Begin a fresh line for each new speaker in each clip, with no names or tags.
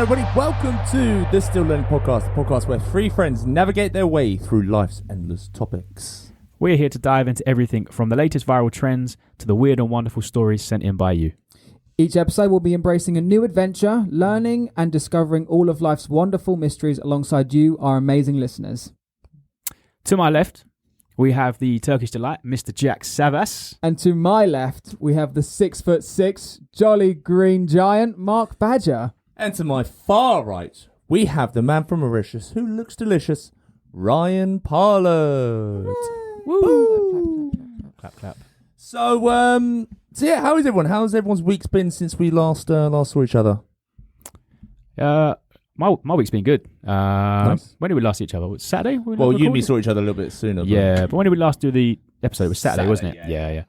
everybody, welcome to the Still Learning Podcast, the podcast where three friends navigate their way through life's endless topics.
We're here to dive into everything from the latest viral trends to the weird and wonderful stories sent in by you.
Each episode will be embracing a new adventure, learning and discovering all of life's wonderful mysteries alongside you, our amazing listeners.
To my left, we have the Turkish delight, Mr. Jack Savas.
And to my left, we have the 6'6" jolly green giant, Mark Badger.
And to my far right, we have the man from Mauritius who looks delicious, Ryan Parlett.
Woo! Clap, clap.
So yeah, how is everyone? How's everyone's weeks been since we last saw each other?
My week's been good.
Nice.
When did we last see each other? Was it Saturday?
Well, you and me saw each other a little bit sooner.
Yeah, but when did we last do the episode? It was Saturday, wasn't it? Yeah.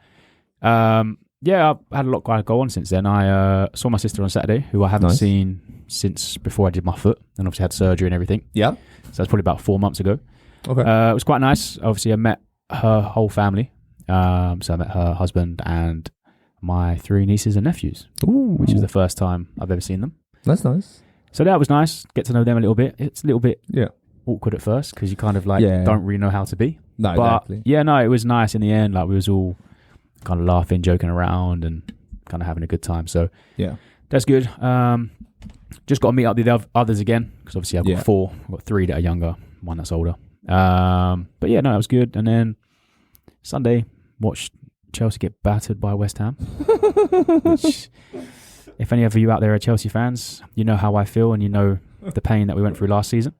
I've had a lot go on since then. I saw my sister on Saturday, who I haven't seen since before I did my foot, and obviously had surgery and everything.
Yeah.
So that's probably about 4 months ago.
Okay.
It was quite nice. Obviously, I met her whole family. So I met her husband and my 3 nieces and nephews, which is the first time I've ever seen them.
That's nice.
So that was nice. Get to know them a little bit. It's a little bit awkward at first because you kind of don't really know how to be.
No,
but
exactly.
it was nice in the end. Like we was all kind of laughing, joking around, and kind of having a good time. So
yeah,
that's good. Just got to meet up with the others again because obviously I've got 4. I've got 3 that are younger, 1 that's older. But yeah, no, it was good. And then Sunday watched Chelsea get battered by West Ham. Which, if any of you out there are Chelsea fans, you know how I feel and you know the pain that we went through last season.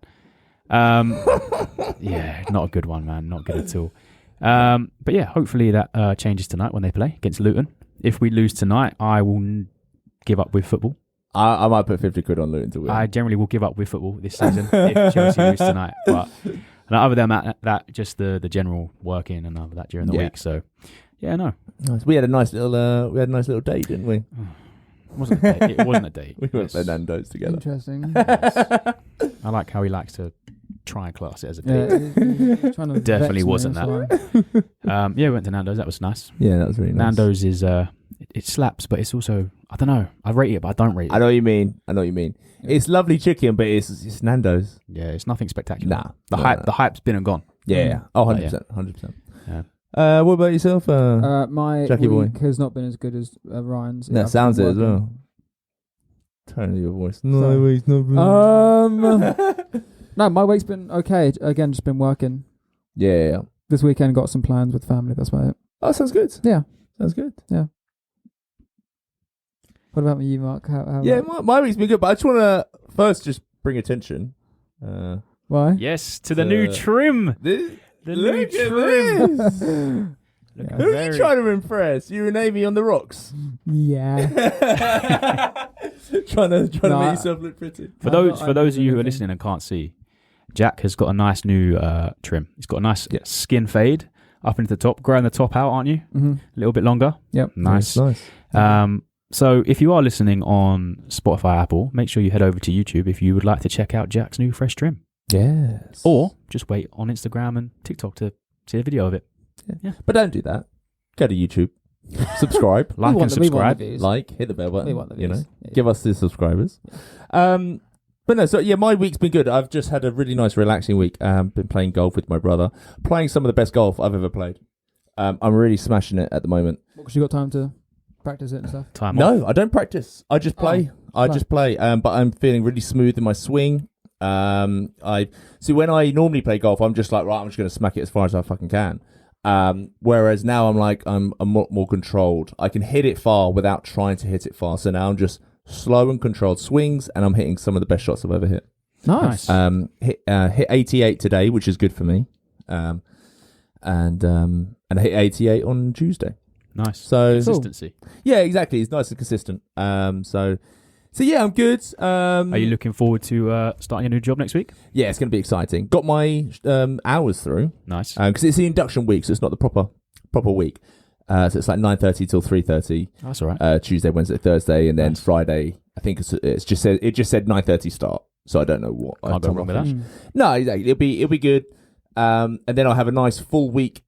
Yeah, not a good one, man. Not good at all. But yeah, hopefully that changes tonight when they play against Luton. If we lose tonight, I will give up with football.
I might put 50 quid on Luton to win.
I generally will give up with football this season if Chelsea lose tonight. But other than that, just the general working and other that during the week. So yeah, no.
Nice. We had a nice little date, didn't we?
It wasn't a date. It wasn't a date.
We went to Nando's together.
Interesting.
Yes. I like how he likes to try and class it as a date.
Trying to
Definitely wasn't that. We went to Nando's. That was nice.
Yeah, that was really nice.
Nando's is it slaps, but it's also, I don't know. I rate it, but I don't rate it.
I know what you mean. Yeah. It's lovely chicken, but it's Nando's.
Yeah, it's nothing spectacular.
Nah.
The hype's been and gone.
Yeah. Oh, 100%. 100%.
Yeah.
What about yourself,
my
Jackie
week
boy?
Has not been as good as Ryan's.
That sounds it as well. Tone of your voice. No,
Sorry.
it's not.
No, my week's been okay. Again, just been working.
Yeah.
This weekend got some plans with family. That's about it.
Oh, sounds good.
Yeah.
Sounds good.
Yeah. What about you, Mark? How
my week's been good, but I just want to first just bring attention.
Why?
Yes, to the new trim. The new trim.
Who are you trying to impress? You and Amy on the rocks.
Yeah.
trying to make yourself look pretty.
For those of you who are listening and can't see, Jack has got a nice new trim. He's got a nice skin fade up into the top, growing the top out, aren't you?
Mm-hmm.
A little bit longer.
Yep.
Nice.
Nice.
So if you are listening on Spotify, Apple, make sure you head over to YouTube if you would like to check out Jack's new fresh trim.
Yes.
Or just wait on Instagram and TikTok to see a video of it.
Yeah. But don't do that. Go to YouTube. Subscribe.
Like and subscribe.
Hit the bell button.
We want the views.
Give us the subscribers. But no, so yeah, my week's been good. I've just had a really nice, relaxing week. Been playing golf with my brother. Playing some of the best golf I've ever played. I'm really smashing it at the moment.
Because you got time to practice it and stuff?
No, I don't practice. I just play. But I'm feeling really smooth in my swing. I see when I normally play golf, I'm just like, right, I'm just going to smack it as far as I fucking can. Whereas now I'm more controlled. I can hit it far without trying to hit it far. So now I'm just slow and controlled swings, and I'm hitting some of the best shots I've ever hit.
Nice.
Hit 88 today, which is good for me. And I hit 88 on Tuesday.
Nice.
So
consistency.
Yeah, exactly. It's nice and consistent. So yeah, I'm good.
Are you looking forward to starting a new job next week?
Yeah, it's going to be exciting. Got my hours through.
Nice.
Because it's the induction week, so it's not the proper week. So it's like 9:30 till 3:30.
That's all right.
Tuesday, Wednesday, Thursday, and then Friday. I think it just said 9:30 start. So I don't know what.
Can't go wrong with that.
No, exactly. It'll be good. And then I'll have a nice full week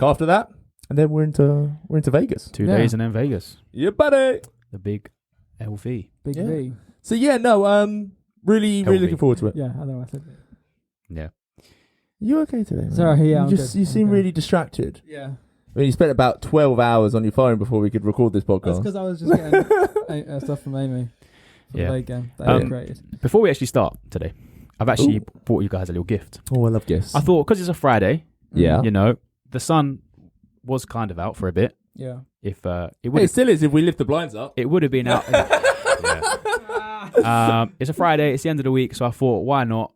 after that, and then we're into Vegas.
2 days and then Vegas.
Yeah, buddy.
The big LV.
Big V.
So yeah, no, really looking forward to it.
Yeah, I know. I said.
Yeah.
You okay today, man?
Sorry, yeah,
you seem really distracted.
Yeah.
I mean, you spent about 12 hours on your phone before we could record this
That's
podcast.
because I was just getting stuff from Amy for the late game that I created.
Before we actually start today, I've actually bought you guys a little gift.
Oh, I love gifts.
I thought, because it's a Friday,
Yeah.
you know, the sun was kind of out for a bit.
Yeah.
If
it still is if we lift the blinds up.
it would have been out. It's a Friday. It's the end of the week, so I thought, why not?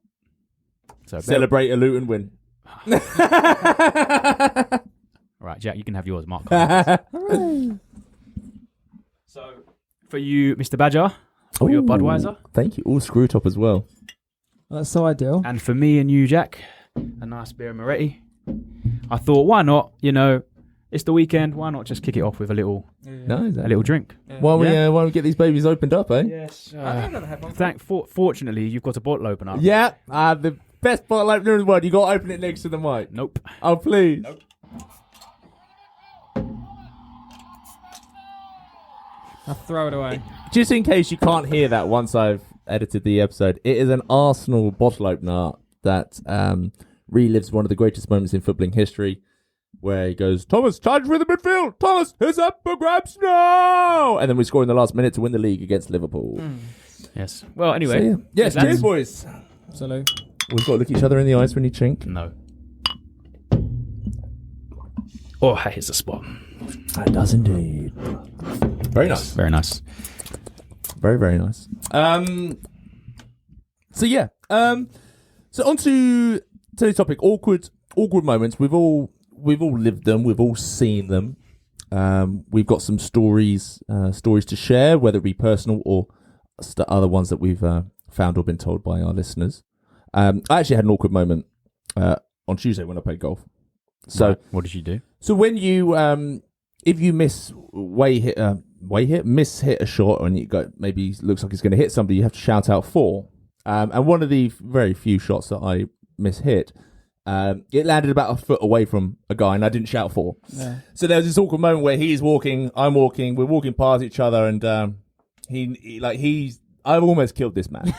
So
Celebrate a Luton win.
Right, Jack, you can have yours, Mark.
Hooray.
So for you, Mr. Badger, for your Budweiser,
Thank you. All screw top as well.
That's so ideal.
and for me and you, Jack, a nice beer and Moretti. I thought, why not? You know, it's the weekend. Why not just kick it off with a little drink?
Why don't we get these babies opened up, eh?
Yes. Fortunately, you've got a bottle opener.
Yeah. The best bottle opener in the world. You got to open it next to the mic.
Nope.
Oh, please.
Nope.
I'll throw it away.
Just in case you can't hear that once I've edited the episode, it is an Arsenal bottle opener that relives one of the greatest moments in footballing history, where he goes, Thomas, charge for the midfield. Thomas, it's up for grabs now. And then we score in the last minute to win the league against Liverpool.
Yes. Well, anyway.
So, yes, cheers, boys.
Salute.
We've got to look each other in the eyes when you chink.
No. Oh, that hits the spot.
That does indeed. Very nice.
Very nice.
Very, very nice. So yeah. So on to today's topic, awkward moments. We've all lived them. We've all seen them. We've got some stories to share, whether it be personal or other ones that we've found or been told by our listeners. I actually had an awkward moment on Tuesday when I played golf. So
right. What did you do?
So when you if you miss hit a shot and you got maybe looks like it's going to hit somebody, you have to shout out 4. And one of the very few shots that I mishit, it landed about a foot away from a guy, and I didn't shout 4. Yeah. So there was this awkward moment where he's walking, I'm walking, we're walking past each other, and I've almost killed this man.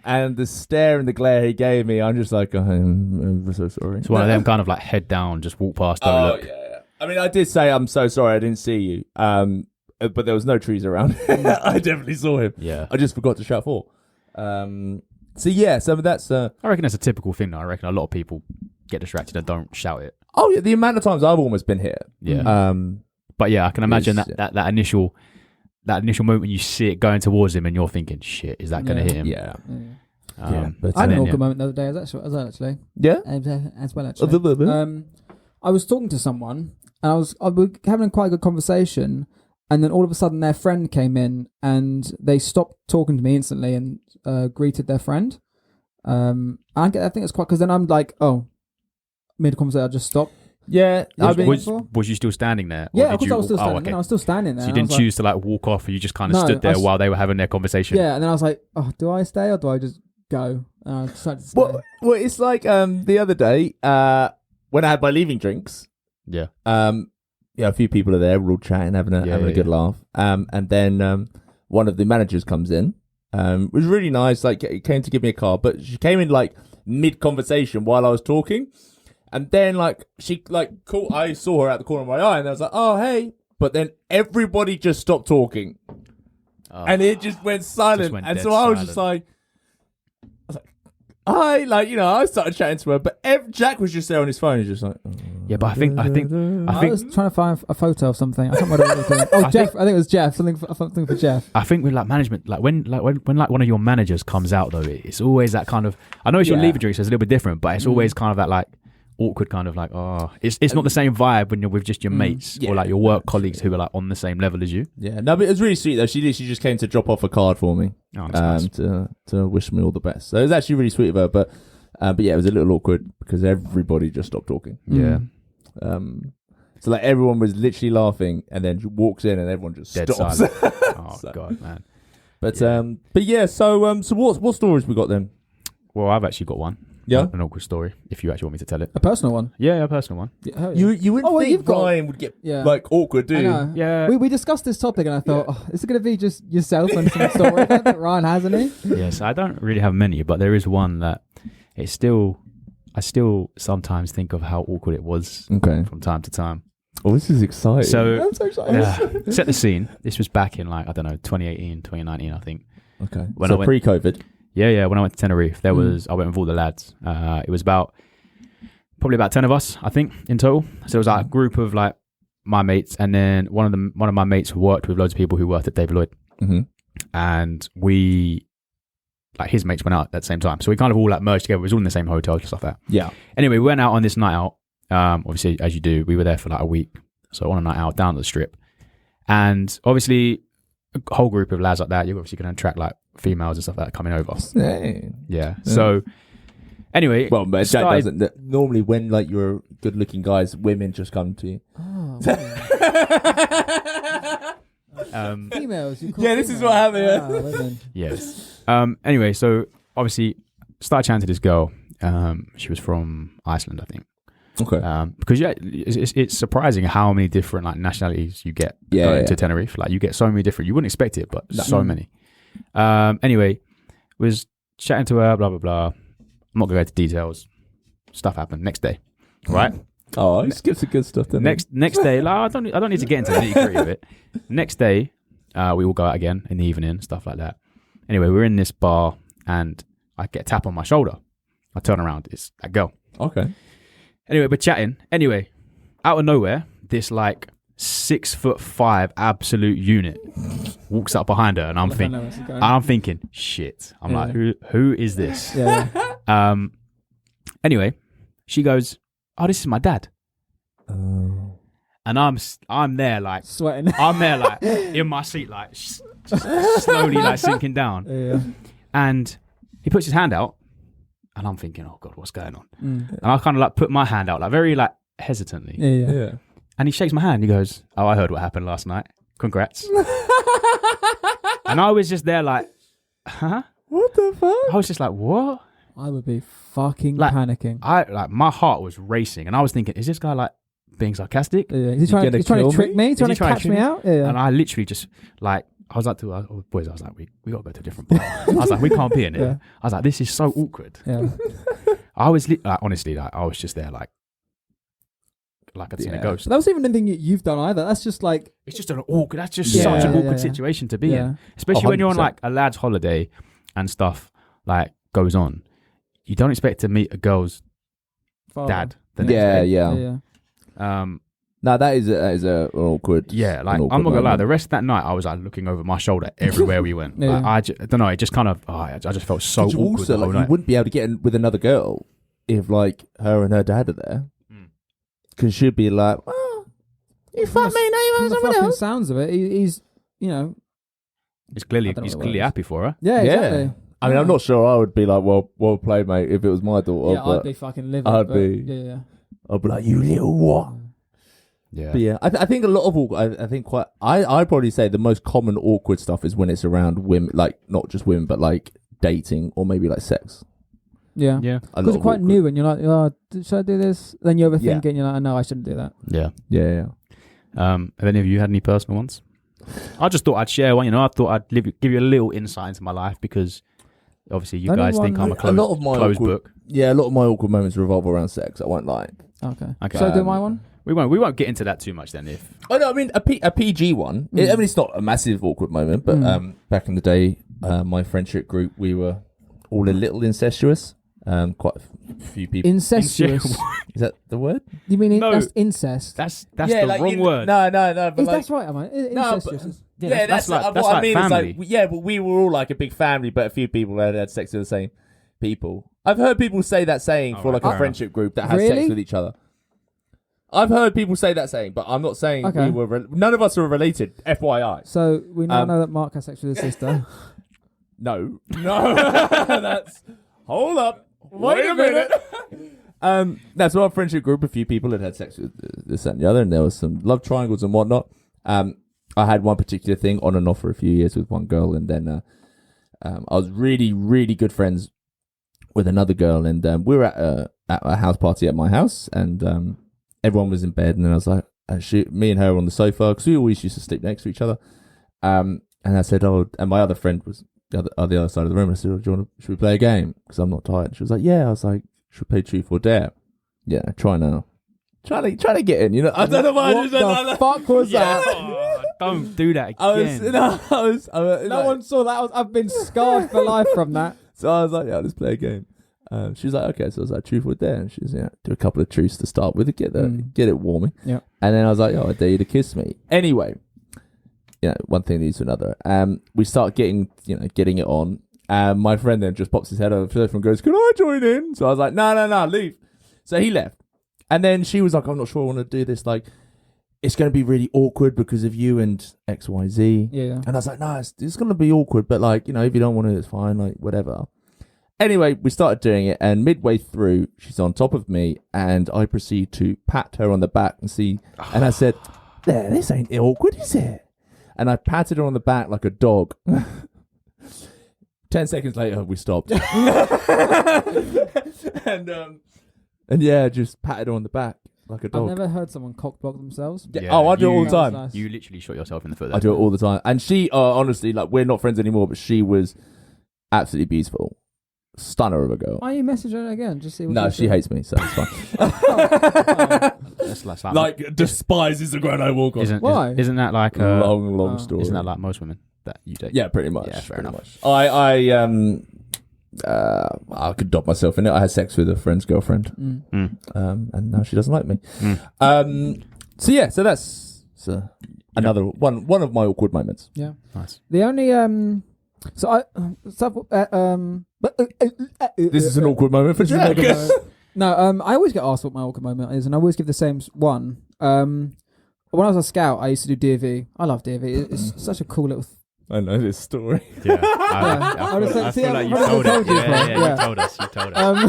And the stare and the glare he gave me, I'm just like, I'm so sorry.
It's one of them kind of like head down, just walk past, don't look.
Yeah. I mean, I did say, I'm so sorry, I didn't see you. But there was no trees around. I definitely saw him.
Yeah.
I just forgot to shout 4. So that's...
I reckon that's a typical thing, though. I reckon a lot of people get distracted and don't shout it.
Oh, yeah, the amount of times I've almost been hit.
Yeah. But yeah, I can imagine that initial moment you see it going towards him and you're thinking, shit, is that going to hit him?
Yeah.
But I had an awkward moment the other day as well, actually.
Yeah?
As well, actually. I was talking to someone, and I was having quite a good conversation, and then all of a sudden their friend came in, and they stopped talking to me instantly and greeted their friend. I think it's quite... Because then I'm like, mid-conversation, I just stopped.
Yeah.
Was you still standing there?
Yeah, of course I was still standing there. I was still standing there.
So you didn't choose to like walk off, or you just kind of stood there while they were having their conversation?
Yeah, and then I was like, do I stay or do I just go? And I decided to stay.
Well, it's like the other day when I had my leaving drinks.
Yeah.
A few people are there. We're all chatting, having a good laugh. And then one of the managers comes in. It was really nice. Like, it came to give me a card, but she came in like mid-conversation while I was talking. And then, I saw her at the corner of my eye, and I was like, oh, hey. But then everybody just stopped talking. Oh, and it just went silent. And so I was just like, hi. I started chatting to her, but Jack was just there on his phone. He's just like,
yeah, but I think
I was trying to find a photo of something. I can't remember what it was. Oh, Jeff. I think it was Jeff. Something for Jeff.
I think with management, when one of your managers comes out though, it's always that kind of. I know it's your leaving drink, so it's a little bit different, but it's always kind of that awkward kind of it's not the same vibe when you're with just your mates or your work colleagues who are on the same level as you.
Yeah, no, but it was really sweet though. She just came to drop off a card for me,
nice.
to wish me all the best. So it was actually really sweet of her, but yeah, it was a little awkward because everybody just stopped talking.
Yeah.
So everyone was literally laughing, and then she walks in and everyone just
dead
stops.
Oh God, man.
But yeah. So what stories we got then?
Well, I've actually got one.
Yeah.
An awkward story, if you actually want me to tell it.
A personal one.
Yeah, a personal one.
Yeah,
You wouldn't think
you've got-
Ryan would get like awkward, do
I
you?
know.
Yeah.
We discussed this topic and I thought, is it going to be just yourself and some story that Ryan has, any?
Yes, I don't really have many, but there is one that I still sometimes think of how awkward it was from time to time.
Oh, this is exciting.
So,
I'm so excited.
set the scene. This was back in 2018, 2019, I think.
Okay.
When
so
I went,
pre-COVID.
Yeah, when I went to Tenerife, I went with all the lads. It was probably about 10 of us, I think, in total. So it was like a group of like my mates, and then one of my mates worked with loads of people who worked at David Lloyd.
Mm-hmm.
And we, like, his mates went out at the same time. So we kind of all like merged together. We was all in the same hotel, just like that.
Yeah.
Anyway, we went out on this night out. Obviously, as you do, we were there for like a week. So on a night out down at the strip. And obviously, a whole group of lads like that, you're obviously going to attract like females and stuff like that coming over. Yeah. So anyway,
well, that doesn't. Normally, when like you're good-looking guys, women just come to you.
Oh, females.
Yeah, this is what happened.
Women.
Yes. Anyway, so obviously, started chatting to this girl. She was from Iceland, I think.
Okay.
Because it's surprising how many different like nationalities you get going to Tenerife. Like you get so many different. You wouldn't expect it, but so many. Anyway, was chatting to her. Blah blah blah. I'm not gonna go into details. Stuff happened next day, right?
Oh, it skips the good stuff. Then
Next day, like I don't need to get into the nitty gritty of it. Next day, we all go out again in the evening, stuff like that. Anyway, we're in this bar, and I get a tap on my shoulder. I turn around. It's that girl.
Okay.
Anyway, we're chatting. Anyway, out of nowhere, this like 6'5" absolute unit walks up behind her, and I'm thinking, shit. I'm like, who is this?
Yeah.
Anyway, she goes, oh, this is my dad.
Oh.
And I'm there like
sweating.
I'm there like in my seat like just slowly like sinking down.
Yeah.
And he puts his hand out. And I'm thinking, oh God, what's going on? And I kind of like put my hand out, like very like hesitantly.
Yeah.
And he shakes my hand. He goes, oh, I heard what happened last night. Congrats. And I was just there like, huh?
What the fuck?
I was just like, what?
I would be fucking
like,
panicking.
My heart was racing. And I was thinking, is this guy like being sarcastic?
Yeah. Is he trying to trick me? Trying to catch me out? Yeah.
And I literally just like, I was like to boys, I was like, we got to go to a different bar. I was like, we can't be in here. Yeah. I was like, this is so awkward.
Yeah.
I was honestly, like, I was just there like I'd seen a ghost.
But that wasn't even anything you've done either. That's just like...
It's just an awkward, that's just such an awkward situation to be in. Especially when you're on like a lad's holiday and stuff like goes on. You don't expect to meet a girl's dad.
Yeah. No, that is a awkward.
Yeah, like I'm not gonna lie. The rest of that night, I was like looking over my shoulder everywhere we went. Like, I don't know. It just kind of. I just felt so awkward.
Also, like, you wouldn't be able to get in with another girl if like her and her dad are there, because she'd be like, "Oh, you fuck me now. You want someone else."
Sounds of it. He's he's
clearly happy for her.
Yeah, exactly.
I mean, I'm not sure I would be like, well played, mate, if it was my daughter.
Yeah, I'd be fucking livid.
I'd be like, you little what?
Yeah.
But yeah, I think a lot of I'd probably say the most common awkward stuff is when it's around women, like not just women, but like dating or maybe like sex.
Yeah. Because it's quite new and you're like, oh, should I do this? Then you overthink it and you're like, no, I shouldn't do that.
Yeah.
Have any of you had any personal ones? I just thought I'd share one, I thought I'd give you a little insight into my life because obviously you guys think I'm a closed book.
Yeah, a lot of my awkward moments revolve around sex, I won't lie.
Okay. Shall I do my one?
We won't get into that too much then.
I mean a PG one. I mean it's not a massive awkward moment, but back in the day, my friendship group, we were all a little incestuous. Quite a few people.
Incestuous.
Is that the word?
You mean
no,
that's incest?
That's the wrong word.
No. But
that's right, am I? Incestuous.
That's
what
like
I mean.
family.
It's like, but we were all like a big family, but a few people had sex with the same people. I've heard people say that saying for like a friendship group that has sex with each other. I've heard people say that saying, but I'm not saying we were. None of us are related. FYI.
So we now know that Mark has sex with his sister.
No. That's. Hold up. Wait a minute. That's our friendship group. A few people had sex with this and the other, and there was some love triangles and whatnot. I had one particular thing on and off for a few years with one girl, and then I was really, really good friends with another girl, and we were at a house party at my house, and everyone was in bed, and then I was like, me and her were on the sofa because we always used to sleep next to each other. And I said, and my other friend was the other side of the room. I said, should we play a game? Because I'm not tired. She was like, yeah. I was like, should we play Truth or Dare? Yeah, try now. Trying to get in, you know. I don't know why.
What the fuck was that?
Oh, don't do that again.
No one saw that. I've been scarred for life from that.
So I was like, yeah, let's play a game. She was like, okay. So I was like, Truth or Dare? And she was do a couple of truths to start with, get it warming.
Yeah.
And then I was like, I dare you to kiss me. Anyway, one thing leads to another. We start getting it on. My friend then just pops his head over and goes, can I join in? So I was like, no, leave. So he left. And then she was like, I'm not sure I want to do this. Like, it's going to be really awkward because of you and XYZ.
Yeah.
And I was like, no, it's going to be awkward. But like, if you don't want to, it's fine. Like, whatever. Anyway, we started doing it. And midway through, she's on top of me. And I proceed to pat her on the back and see. And I said, this ain't awkward, is it? And I patted her on the back like a dog. 10 seconds later, we stopped. And yeah, just patted her on the back like a dog.
I've never heard someone cock block themselves.
Yeah. I do it all the time.
Nice.
You literally shot yourself in the foot.
I do it all the time. And she, honestly, like, we're not friends anymore, but she was absolutely beautiful. Stunner of a girl.
Why don't you message her again? Just see what
No, she hates me, so it's fine.
That's
like, despises the ground I walk on.
Why?
Isn't that like a
long story?
Isn't that like most women that you date?
Yeah, pretty much.
Yeah, fair enough.
Much. I could dot myself in it. I had sex with a friend's girlfriend, and now she doesn't like me. So that's another one of my awkward moments.
Yeah,
nice.
The only
this is an awkward moment for Jack.
No, I always get asked what my awkward moment is, and I always give the same one. When I was a scout, I used to do DV. I love DV. It's such a cool little.
I know this story.
Yeah, I feel like you told it. You told us.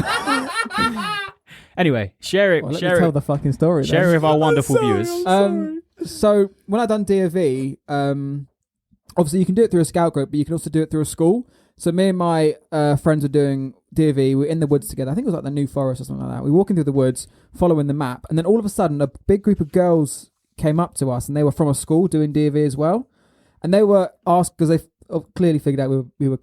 Anyway, share it. Share it.
Tell the fucking story.
Share it with our wonderful viewers.
So when I done DV, obviously you can do it through a scout group, but you can also do it through a school. So me and my friends were doing DV. We're in the woods together. I think it was like the New Forest or something like that. We're walking through the woods, following the map, and then all of a sudden, a big group of girls came up to us, and they were from a school doing DV as well. And they were asked because they clearly figured out we were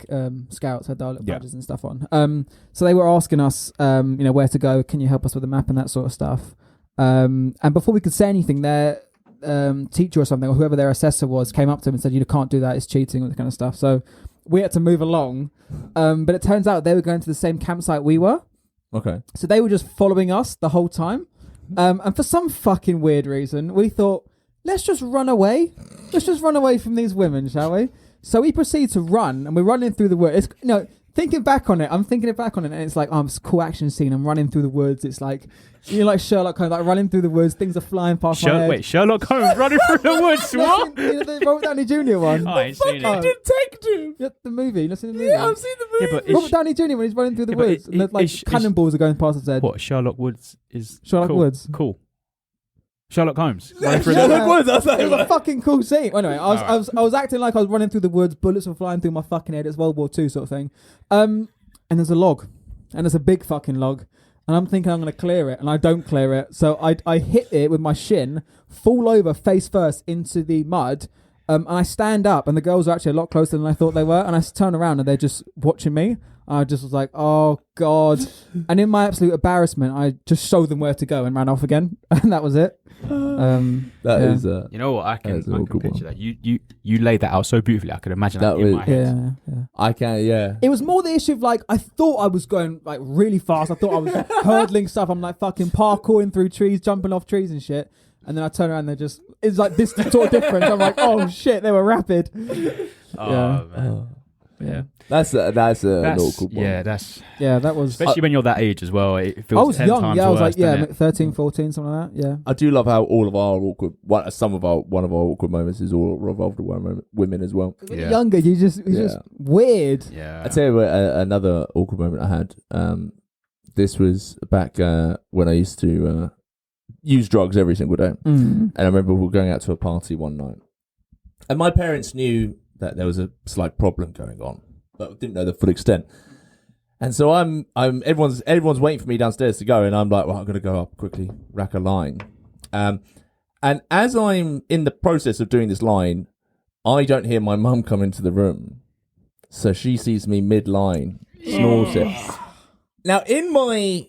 scouts, had dialect badges and stuff on. So they were asking us, where to go. Can you help us with the map and that sort of stuff? And before we could say anything, their teacher or something, or whoever their assessor was, came up to them and said, "You can't do that. It's cheating," all that kind of stuff. So we had to move along. But it turns out they were going to the same campsite we were.
Okay.
So they were just following us the whole time. And for some fucking weird reason, we thought, let's just run away. Let's just run away from these women, shall we? So we proceed to run, and we're running through the woods. Thinking back on it, and it's like, it's a cool action scene. I'm running through the woods. It's like, like Sherlock Holmes, like running through the woods. Things are flying past my head.
Wait, Sherlock Holmes running through the woods? What?
The Robert Downey Jr. one.
I ain't seen it.
Detective.
Yeah, the movie. You've seen the movie?
Yeah, I've seen the movie.
Yeah, but
Robert Downey Jr. when he's running through the woods, and cannonballs are going past his head.
What? Sherlock Woods is
Sherlock
cool.
Woods.
Cool. Sherlock Holmes.
Sherlock Woods. It was a fucking cool scene. Anyway, I was acting like I was running through the woods. Bullets were flying through my fucking head. It's World War II sort of thing. And there's a log, and there's a big fucking log, and I'm thinking I'm going to clear it, and I don't clear it. So I hit it with my shin, fall over face first into the mud, and I stand up, and the girls are actually a lot closer than I thought they were, and I turn around, and they're just watching me. I just was like, oh, God. And in my absolute embarrassment, I just showed them where to go and ran off again, and that was it.
That is
you know what? I can picture that. You laid that out so beautifully. I could imagine that in my head.
Yeah.
I can, yeah.
It was more the issue of like, I thought I was going like really fast. I thought I was hurdling stuff. I'm like fucking parkouring through trees, jumping off trees and shit. And then I turn around and it's like this sort of difference. I'm like, oh shit, they were rapid.
Oh, man. Yeah.
That's an awkward one.
Yeah,
that was
especially when you're that age as well. It feels
I was
10
young.
times
Yeah, I was
worse,
like 13, 14, something like that. Yeah.
I do love how all of our awkward, one of our awkward moments is all revolved around women as well.
When you're younger, you're just weird.
Yeah.
I tell you what, another awkward moment I had. This was back when I used to use drugs every single day, and I remember we were going out to a party one night, and my parents knew that there was a slight problem going on, but didn't know the full extent. And so everyone's waiting for me downstairs to go, and I'm like, well, I'm gonna go up quickly, rack a line. And as I'm in the process of doing this line, I don't hear my mum come into the room. So she sees me mid-line, snores it. Now, in my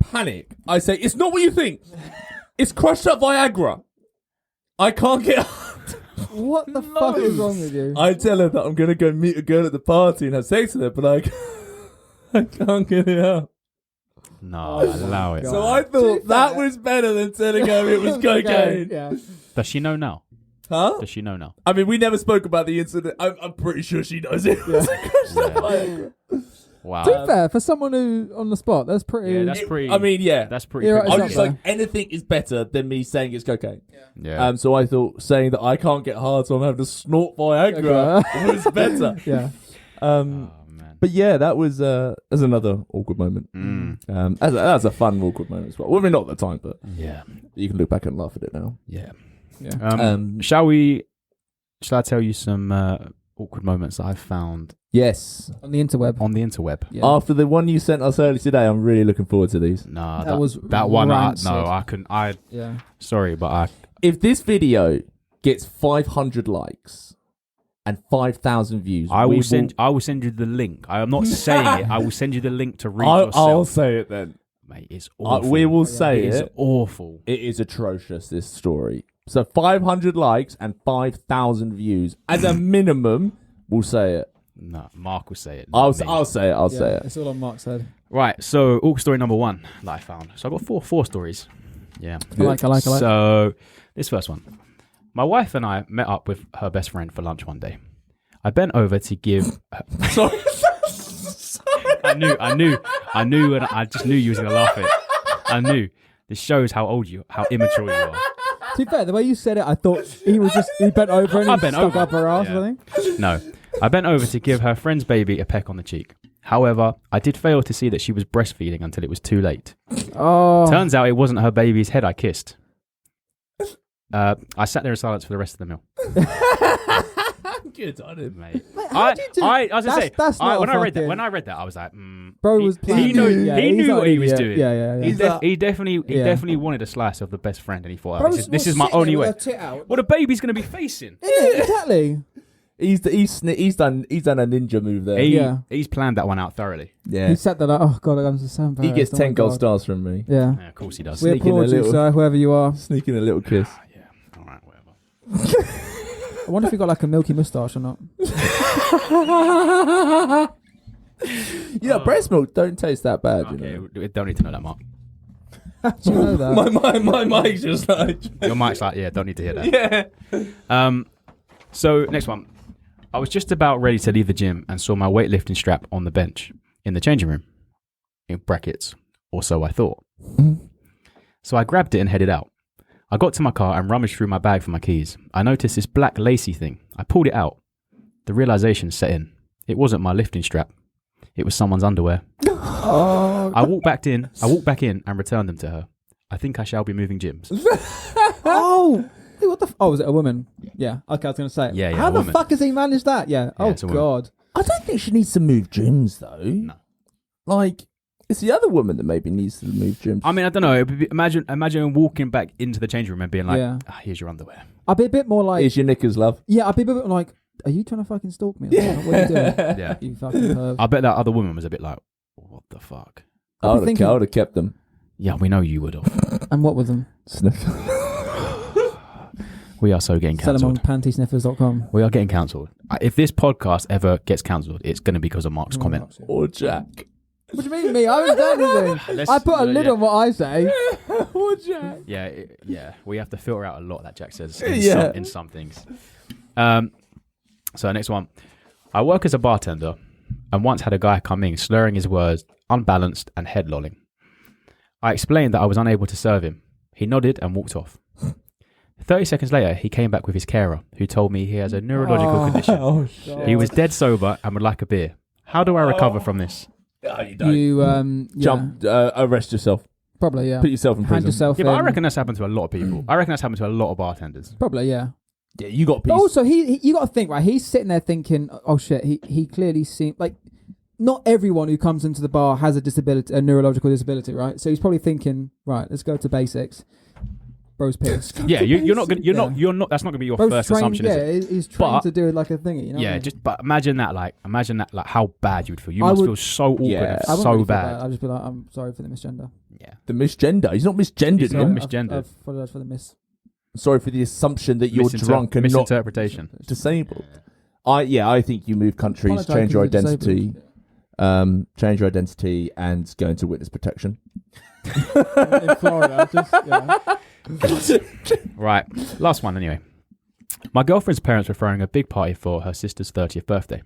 panic, I say, it's not what you think. It's crushed up Viagra. I can't get out.
What the fuck is wrong with you?
I tell her that I'm going to go meet a girl at the party and have sex with her, but I can't get it out.
No, allow it.
So I thought that was better than telling her it was cocaine.
Yeah.
Does she know now?
Huh?
Does she know now?
I mean, we never spoke about the incident. I'm pretty sure she knows it.
Wow.
To be fair, for someone who on the spot, that's pretty.
Yeah, that's pretty.
I mean, yeah.
That's pretty.
Yeah,
crazy.
I'm just like, anything is better than me saying it's cocaine.
Yeah.
So I thought saying that I can't get hard, so I'm having to snort Viagra was better.
Yeah.
Oh, man.
But yeah, that was another awkward moment. That's a fun awkward moment as well. Well, I mean, not at the time, but
Yeah.
you can look back and laugh at it now.
Yeah.
Yeah.
Shall I tell you some awkward moments that I've found?
Yes. On the interweb.
On the interweb.
Yeah.
After the one you sent us earlier today, I'm really looking forward to these.
No,
That was
that one.
rancid.
I couldn't.
Yeah.
Sorry, but
If this video gets 500 likes and 5,000 views,
I will send you the link. I am not saying it. I will send you the link to read yourself.
I'll say it then.
Mate, it's awful.
We will say
It is
it.
awful.
It is atrocious, this story. So 500 likes and 5,000 views. As a minimum, we'll say it.
No, Mark will say it.
I'll
not me.
say it. I'll say it.
It's all on Mark's head.
Right, so awkward story number 1 that I found. So I got four stories. Yeah.
I like.
So this first one. My wife and I met up with her best friend for lunch one day. I bent over to give
Sorry.
I knew, and I just knew you was gonna laugh at it. I knew. This shows how immature you are.
To be fair, the way you said it, I thought he bent over and stuck
over.
up her ass.
Yeah.
I think.
No, I bent over to give her friend's baby a peck on the cheek. However, I did fail to see that she was breastfeeding until it was too late.
Oh.
Turns out it wasn't her baby's head I kissed. I sat there in silence for the rest of the meal.
Good on him,
Mate.
How do you do-
I was gonna say,
that's not
when
a
I read
fucking-
that, I was like,
Bro was
he knew what he was doing.
Yeah.
He definitely wanted a slice of the best friend, and he thought,
Bro's
this is my only way.
What
What a baby's gonna be facing.
exactly.
He's done a ninja move there.
He's planned that one out thoroughly.
Yeah.
He sat there like, oh god, I'm just so
He gets
embarrassed.
10 gold stars from me.
Yeah.
Yeah, of course he does.
We
Sneaking
applaud
a
you,
little-
sir, whoever you are.
Sneaking a little kiss.
Yeah. All right, whatever.
I wonder if he got like a milky moustache or not.
Yeah, breast milk don't taste that bad,
Okay,
you know.
we don't need to know that, Mark.
How do you know that?
my mic's just like...
Your mic's like, yeah, don't need to hear that.
Yeah.
So next one. I was just about ready to leave the gym and saw my weightlifting strap on the bench in the changing room. In brackets, or so I thought. So I grabbed it and headed out. I got to my car and rummaged through my bag for my keys. I noticed this black lacy thing. I pulled it out. The realization set in. It wasn't my lifting strap. It was someone's underwear.
Oh.
I walked back in and returned them to her. I think I shall be moving gyms.
Oh. Hey, what the? Was it a woman? Yeah. Okay, I was going to say.
Yeah,
How
a
the
woman.
fuck has he managed that? Yeah. Oh
it's a woman.
god.
I don't think she needs to move gyms, though.
No.
Like, it's the other woman that maybe needs to move gyms.
I mean, I don't know. Imagine walking back into the changing room and being like,
Yeah.
here's your underwear.
I'd be a bit more like.
Here's your knickers, love.
Yeah, I'd be a bit like, are you trying to fucking stalk me? Yeah. What are you doing?
Yeah.
You fucking perv.
I bet that other woman was a bit like, what the fuck?
I would have kept them.
Yeah, we know you would have.
And what with them?
Sniff.
We are so getting
Sell them on
cancelled.
pantysniffers.com.
We are getting cancelled. If this podcast ever gets cancelled, it's going to be because of Mark's comment.
Or Jack.
What do you mean, me? I haven't done anything. I put a lid on what I say.
Or Jack.
Yeah. We have to filter out a lot that Jack says in some things. So next one. I work as a bartender and once had a guy come in slurring his words, unbalanced and head lolling. I explained that I was unable to serve him. He nodded and walked off. 30 seconds later, he came back with his carer, who told me he has a neurological condition.
Oh, shit.
He was dead sober and would like a beer. How do I recover from this?
Oh, you don't.
You
Jump, arrest yourself.
Probably, yeah.
Put yourself in
Hand
prison.
yourself
Yeah,
in.
but I reckon that's happened to a lot of people. I reckon that's happened to a lot of bartenders.
Probably, yeah.
Yeah, you got
But
peace.
also, you got to think, right? He's sitting there thinking, oh shit, he clearly seemed like not everyone who comes into the bar has a disability, a neurological disability, right? So he's probably thinking, right, let's go to basics. Bro's pissed.
Yeah, you're not gonna, you're not. That's not gonna be your
Bro's
first
trained,
assumption, is it?
He's trained
But-
to do it like a thingy. You know
Yeah,
what I mean?
just but imagine that, like how bad you would feel. You
I
must
would-
feel so awkward,
Yeah.
I wouldn't
so
really feel
bad.
I'd just be like, I'm sorry for the misgender.
Yeah,
The misgender. He's not misgendered.
He's not
him.
misgendered.
I've apologized for the
Sorry for the assumption that you're drunk and not
misinterpretation.
disabled. I think you move countries,
Apologise
change your
because you're
identity,
disabled.
change your identity, and go into witness protection.
In Florida,
Right, last one anyway. My girlfriend's parents were throwing a big party for her sister's 30th birthday.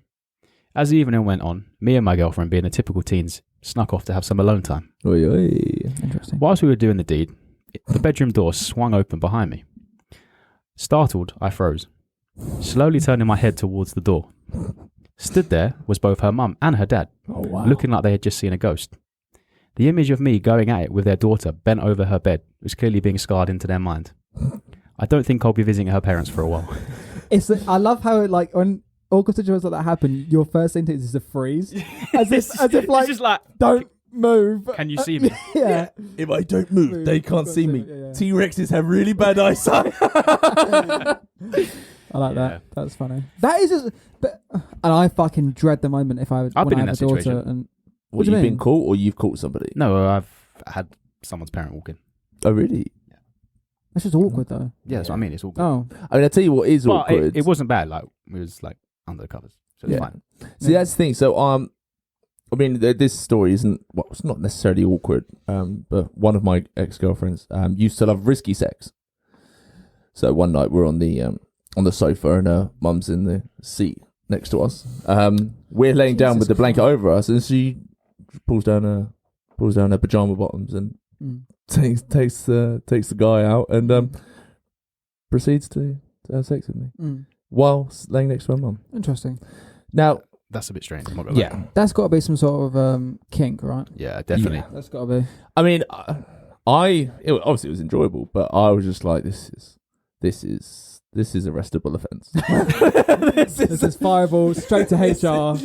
As the evening went on, me and my girlfriend, being the typical teens, snuck off to have some alone time.
Oy, oy.
Interesting.
Whilst we were doing the deed, the bedroom door swung open behind me. Startled, I froze, slowly turning my head towards the door. Stood there was both her mum and her dad,
Oh, wow.
looking like they had just seen a ghost. The image of me going at it with their daughter bent over her bed was clearly being scarred into their mind. I don't think I'll be visiting her parents for a while.
I love how like when awkward situations like that happen, your first sentence is a freeze, as if like,
it's just like,
don't move.
can you see me?
Yeah.
If I don't move, they can't see me.
Yeah.
T-Rexes have really bad eyesight.
I like
Yeah.
that. That's funny. That is just, and I fucking dread the moment if I
I've
when
been
I
in
have
that
a daughter
situation.
and
What,
do you
you've
mean?
been caught or you've caught somebody?
No, I've had someone's parent walk in.
Oh, really?
that's just awkward though.
Yeah, that's what I mean. It's all good.
Oh,
I mean, I tell you what is
But
awkward.
it wasn't bad. Like, it was like under the covers. So it's
Yeah.
fine.
See, that's the thing. So, I mean, this story isn't. Well, it's not necessarily awkward. But one of my ex-girlfriends used to love risky sex. So one night we're on the sofa and her mum's in the seat next to us. We're laying down with the blanket over us, and she pulls down her pajama bottoms and takes the guy out and proceeds to have sex with me while laying next to her mum.
Interesting.
Now,
That's a bit strange. I'm not gonna lie.
yeah,
That's got to be some sort of kink, right?
Yeah, definitely.
Yeah.
That's got to be.
I mean, obviously it was enjoyable, but I was just like, this is arrestable offence.
This is fireball straight to HR.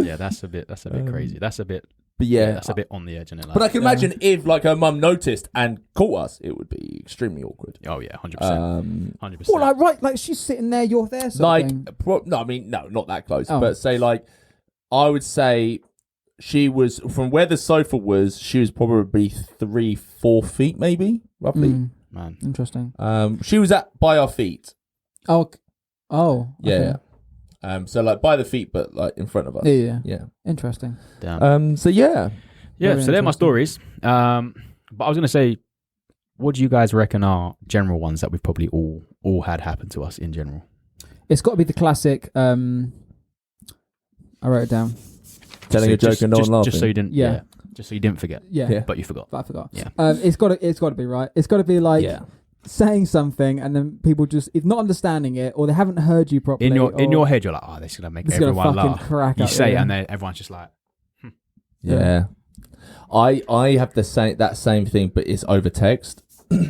Yeah, that's a bit crazy. That's a bit.
But yeah,
that's a bit on the edge, isn't it?
but I can imagine if like her mum noticed and caught us, it would be extremely awkward.
Oh yeah, 100%. 100%.
Well, like she's sitting there, you're there. Sort of thing.
No, not that close.
Oh.
But say like, I would say she was from where the sofa was. She was probably 3-4 feet, maybe roughly.
Man.
Interesting.
She was by our feet.
Oh.
Yeah.
Okay.
So like by the feet, but like in front of us.
Yeah. Interesting.
Damn.
So yeah.
Yeah,
Very
so they're my
interesting.
stories. But I was going to say, what do you guys reckon are general ones that we've probably all had happen to us in general?
It's got to be the classic. I wrote it down.
Telling a joke and no one laughing.
Just so you didn't.
Yeah.
Yeah. Just so you didn't forget.
Yeah.
But you forgot.
But I forgot.
Yeah.
It's got to be right. It's got to be like
Yeah.
saying something and then people just if not understanding it or they haven't heard you properly.
In your head, you're like, oh, this is going to make
This is gonna
everyone
fucking
laugh.
crack
You
up,
say it
yeah.
and then everyone's just like,
Yeah. I have that same thing, but it's over text.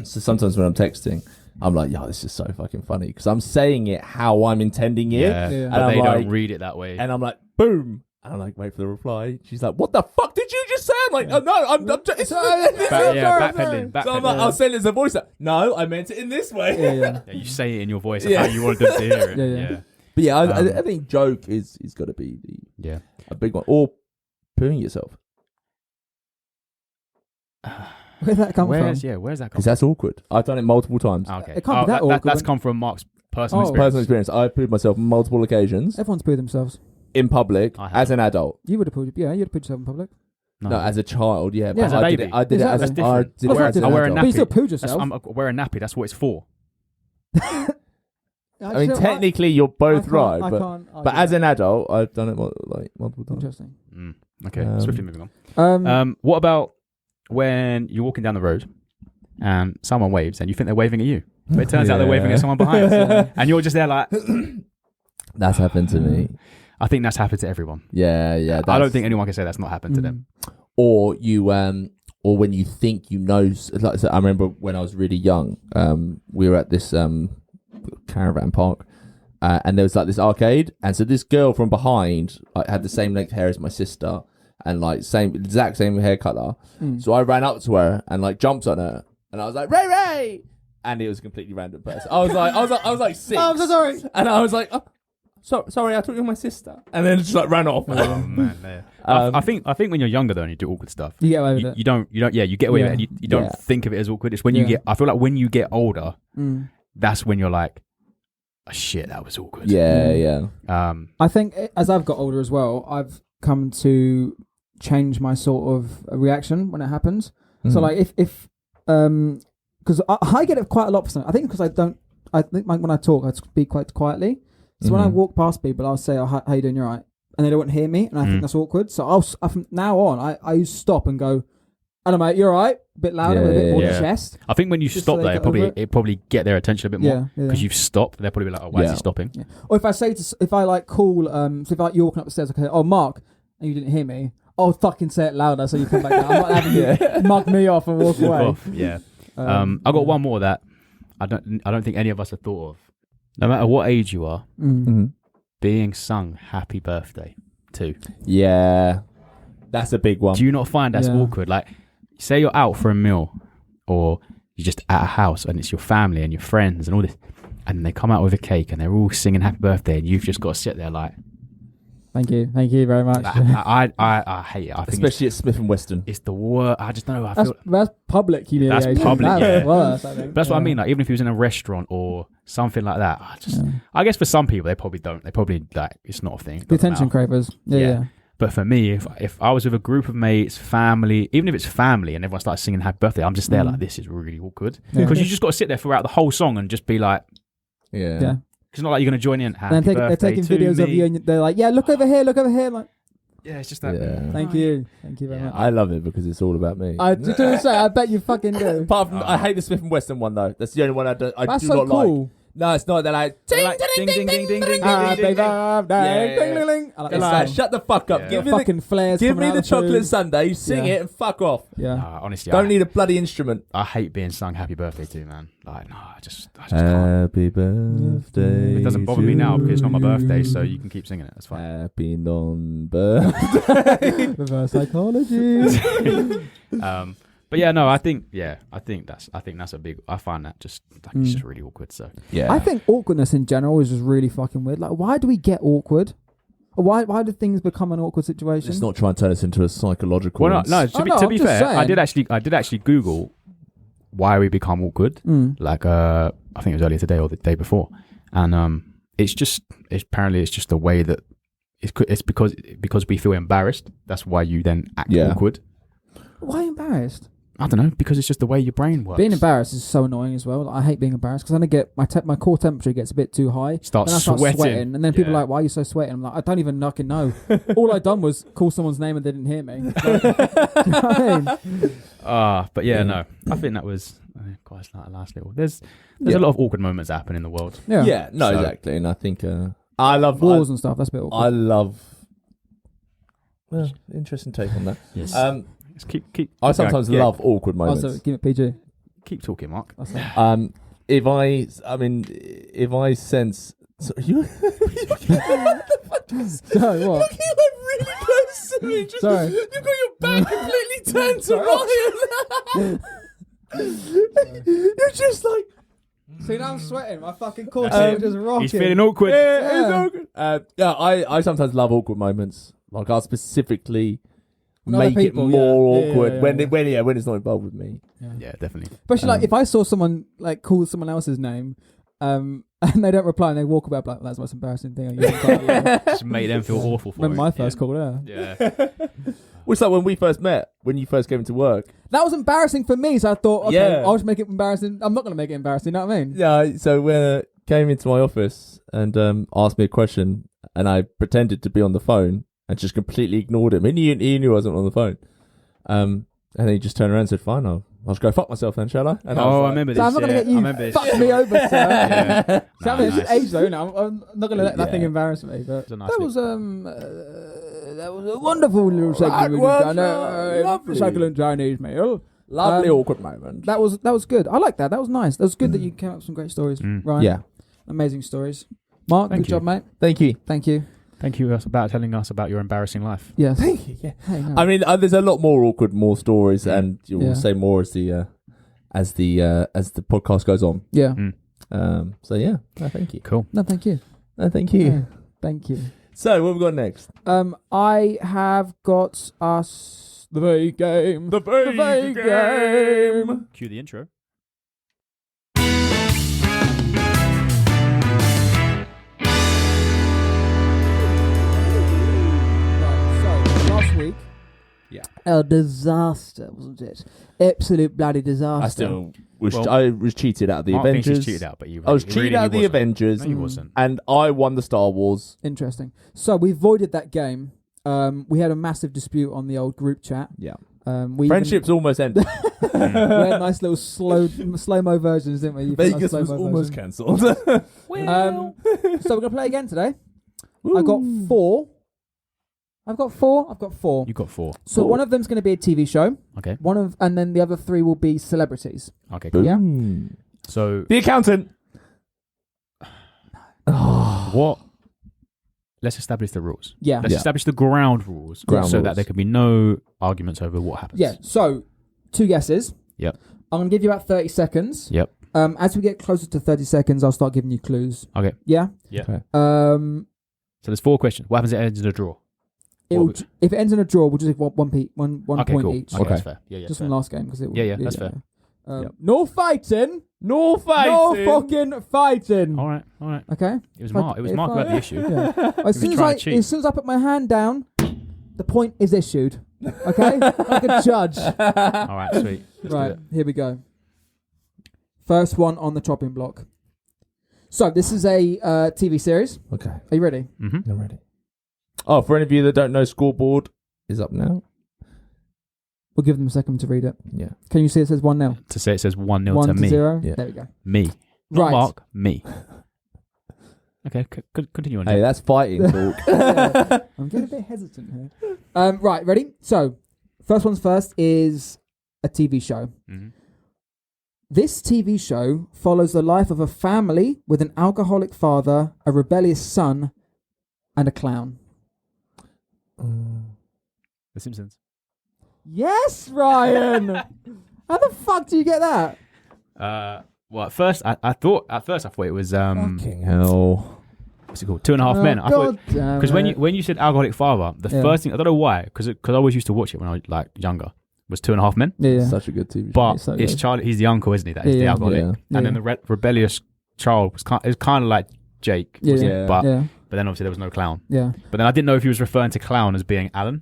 So sometimes when I'm texting, I'm like, yo, this is so fucking funny because I'm saying it how I'm intending it.
yeah.
Yeah.
But
And
they
I'm
don't
like-
read it that way.
And I'm like, boom. And I'm like, wait for the reply. She's like, what the fuck did you just say? I'm like, oh no, I'm just,
Backpedaling.
So I'm like, I'll send it as a voice. No, I meant it in this way.
Yeah.
Yeah, you say it in your voice
Yeah.
how you wanted them to hear it.
Yeah.
But yeah, I think joke is got to be
Yeah.
a big one. Or pooing yourself.
Where'd that come from?
Where's that come
Because
from?
that's awkward. I've done it multiple times.
Okay.
It can't be that awkward
That's
when-
come from Mark's personal
Oh.
experience.
Personal experience. I've pooed myself on multiple occasions
Everyone's pooed themselves.
in public
I
as an adult.
You would have pooed. Yeah, you'd have pooed yourself in public.
No, as a child, yeah.
Yeah.
But
As
a
I did
baby.
it. I did it as
Exactly.
I
That's
did it
different.
as an
I wear a
adult.
But you still
nappy.
pooed
That's,
yourself.
I'm wearing a nappy. That's what it's for.
I mean, technically, you're both right, but as an adult, I've done it multiple times.
Interesting.
Okay,
Um,
swiftly moving on. What about when you're walking down the road and someone waves and you think they're waving at you, but it turns out they're waving at someone behind, and you're just there like.
That's happened to me.
I think that's happened to everyone.
Yeah.
I don't think anyone can say that's not happened to them.
Or you, or when you think you know. Like, so I remember when I was really young, we were at this caravan park, and there was like this arcade, and so this girl from behind had the same length hair as my sister, and like exact same hair color. So I ran up to her and like jumped on her, and I was like, Ray, and it was a completely random person. I was like 6.
Oh, I'm so sorry.
And I was like, oh, sorry, I thought you were my sister, and then just like ran off.
Oh man, yeah. I think when you're younger though and you do awkward stuff,
You get away with it.
you don't you get away with it. You don't think of it as awkward. It's when you get. I feel like when you get older, that's when you're like, oh, shit, that was awkward.
Yeah.
I think as I've got older as well, I've come to change my sort of reaction when it happens. So like if because I get it quite a lot. I think because I think when I talk, I speak quite quietly. So when I walk past people, I'll say, oh, how you doing? You're right. And they don't hear me, and I think that's awkward. So I from now on, I stop and go, hello mate, you're right. A bit louder, with a bit more chest.
I think when you stop
so
there, it probably get their attention a bit more because you've stopped. They'll probably be like, oh, why is he stopping? Yeah.
Or if I like call, so if like you're walking up the stairs, okay, oh Mark, and you didn't hear me, I'll fucking say it louder so you come back down. I'm not having you mug me off and walk away.
Yeah. I got one more that I don't think any of us have thought of. No matter what age you are, being sung happy birthday to.
Yeah. That's a big one.
Do you not find that's awkward? Like, say you're out for a meal or you're just at a house and it's your family and your friends and all this, and they come out with a cake and they're all singing happy birthday and you've just got to sit there like,
thank you very much.
I hate it. I think
especially at Smith & Weston.
It's the worst. I just don't know.
That's public humiliation.
That's public.
That's worse, I think.
But that's what I mean. Like, even if he was in a restaurant or something like that, I guess for some people they probably don't. They probably like it's not a thing.
The attention cravers. Yeah.
But for me, if I was with a group of mates, family, even if it's family, and everyone starts singing happy birthday, I'm just there like, this is really awkward because you just got to sit there throughout the whole song and just be like,
yeah.
It's not like you're going to join in. Happy birthday
they're taking videos
me.
of you, and they're like, "Yeah, look over here." Like,
yeah, it's just that.
Yeah.
Thank you very much.
I love it because it's all about me.
I was going to say, I bet you fucking do.
Apart from, I hate the Smith & Weston one though. That's the only one I do
That's
not
cool.
like. No, it's not. They're like, ding, ding, ding, ding, ding, ding,
Happy
ding,
birthday, ding, ding, ding.
It's like, shut the fuck up.
Yeah.
Give me
fucking flares.
Give me the chocolate
tube.
sundae. Sing it and fuck off.
Yeah.
Honestly,
Don't need a bloody instrument.
I hate being sung happy birthday to, man. Like, no, I just can't.
Happy birthday.
It doesn't bother me now because it's not my birthday, so you can keep singing it. That's fine.
Happy non-birthday.
Reverse psychology.
But yeah, no, I think that's a big. I find that just like, it's just really awkward. So
yeah,
I think awkwardness in general is just really fucking weird. Like, why do we get awkward? Why do things become an awkward situation?
Let's not try and turn this into a psychological.
Well, no. To be fair, I did actually Google why we become awkward. Like, I think it was earlier today or the day before, and it's apparently just the way that it's because we feel embarrassed. That's why you then act awkward.
Why embarrassed?
I don't know, because it's just the way your brain works.
Being embarrassed is so annoying as well. Like, I hate being embarrassed because then I get my core temperature gets a bit too high.
Start sweating.
And then people are like, "Why are you so sweating?" I'm like, "I don't even fucking know. All I done was call someone's name and they didn't hear me." Like, do you know what I mean?
But no, I think that was quite a nice little. There's a lot of awkward moments happen in the world.
Exactly. And I think I love
wars and stuff. That's a bit awkward.
I love. Well, interesting take on that.
Yes. Keep
I sometimes love awkward moments.
Also, give it PG.
Keep talking, Mark.
If I sense, so you,
Sorry, what?
looking like really close to me.
Sorry.
You've got your back completely turned to Ryan. You're just like.
See, now I'm sweating. My fucking core temperature is rocking.
He's feeling awkward.
Yeah, it's awkward. I sometimes love awkward moments. Like, I'll specifically make it more awkward when it's not involved with me.
Yeah, definitely.
Especially like if I saw someone like call someone else's name, and they don't reply and they walk away, like, that's the most embarrassing thing.
Just made them feel awful for it.
Remember my first call,
Yeah.
What's like when we first met, when you first came into work?
That was embarrassing for me, so I thought, okay, I'll just make it embarrassing. I'm not going to make it embarrassing, you know what I mean?
Yeah, so when came into my office and asked me a question, and I pretended to be on the phone and just completely ignored him. He knew I wasn't on the phone. And then he just turned around and said, fine, I'll just go fuck myself then, shall I? And
I remember this.
So I'm not going to get you fuck me over, sir. It's age though, I'm not going to let that thing embarrass me. But that was a wonderful little succulent Chinese meal.
Lovely awkward moment.
That was good. I like that. That was nice. That was good that you came up with some great stories, Ryan.
Yeah.
Amazing stories. Mark,
Thank
good
you.
job, mate.
Thank you.
Thank you.
Thank you about telling us about your embarrassing life.
Yes.
Thank you. Yeah.
Hey, no.
I mean, there's a lot more awkward, more stories, and you'll
Yeah.
say more as the podcast goes on.
Yeah.
So yeah, no, thank you.
Cool.
No, thank you.
No, thank you.
Yeah, thank you.
So what have we got next?
I have got us the vague game.
The
vague game.
Cue the intro.
Last week,
Yeah.
a disaster, wasn't it? Absolute bloody disaster.
I was cheated out of the
Mark thinks
Avengers.
he's cheated out, but
I was cheated out of the Avengers,
No, he wasn't.
and I won the Star Wars.
Interesting. So we voided that game. We had a massive dispute on the old group chat.
Yeah.
Friendships.
Friendship's almost ended.
We had nice little slow-mo versions, didn't we? You put nice
Vegas was
slow-mo
almost
versions.
cancelled.
So we're going to play again today. I got 4. I've got 4.
You got 4.
So one of them's going to be a TV show.
Okay.
And then the other 3 will be celebrities.
Okay. Cool.
Yeah.
So
The accountant.
what? Let's establish the rules.
Yeah.
Let's establish the ground rules, so that
rules.
there can be no arguments over what happens.
Yeah. So 2 guesses.
Yep.
I'm going to give you about 30 seconds.
Yep.
As we get closer to 30 seconds, I'll start giving you clues.
Okay.
Yeah.
Yeah.
Okay.
So there's 4 questions. What happens if it ends in a draw?
If it ends in a draw, we'll just have one
Okay,
point
cool.
each.
Okay,
Okay.
that's fair. Yeah,
Just
fair.
from last game because it.
Yeah, that's fair.
Yep.
No fighting.
No fighting.
No fucking fighting.
All right.
Okay.
It was Mark. It was Mark who had the issue.
Yeah. As soon
trying to cheat.
as I put my hand down, the point is issued. Okay, like a judge.
All right, sweet. Let's
Right,
do it.
here we go. First one on the chopping block. So this is a TV series.
Okay,
Are you ready?
Mm-hmm.
I'm ready. Oh, for any of you that don't know, Scoreboard is up now.
We'll give them a second to read it.
Yeah.
Can you see it says 1-0?
To say it says 1-0
1
to
to
me.
0.
Yeah.
There we go.
Me. Not
Right.
Mark. Me. Okay, continue on.
Hey,
Jack.
that's fighting talk.
I'm getting a bit hesitant here. Right, ready? So, first one's first is a TV show.
Mhm.
This TV show follows the life of a family with an alcoholic father, a rebellious son, and a clown.
The Simpsons.
Yes, Ryan! How the fuck do you get that?
Well, at first I thought it was
Fucking hell.
what's it called? 2.5 Men. I thought because when you said alcoholic father, the
Yeah.
first thing I don't know why because I always used to watch it when I was like younger was 2.5 Men.
Yeah.
Such a good TV show.
But
It's so
it's
good.
Charlie. He's the uncle, isn't he? That is the
Yeah.
alcoholic.
Yeah.
And then the rebellious child was kind of like Jake.
Yeah.
wasn't
Yeah.
it? But
yeah.
then obviously there was no clown.
Yeah.
But then I didn't know if he was referring to clown as being Alan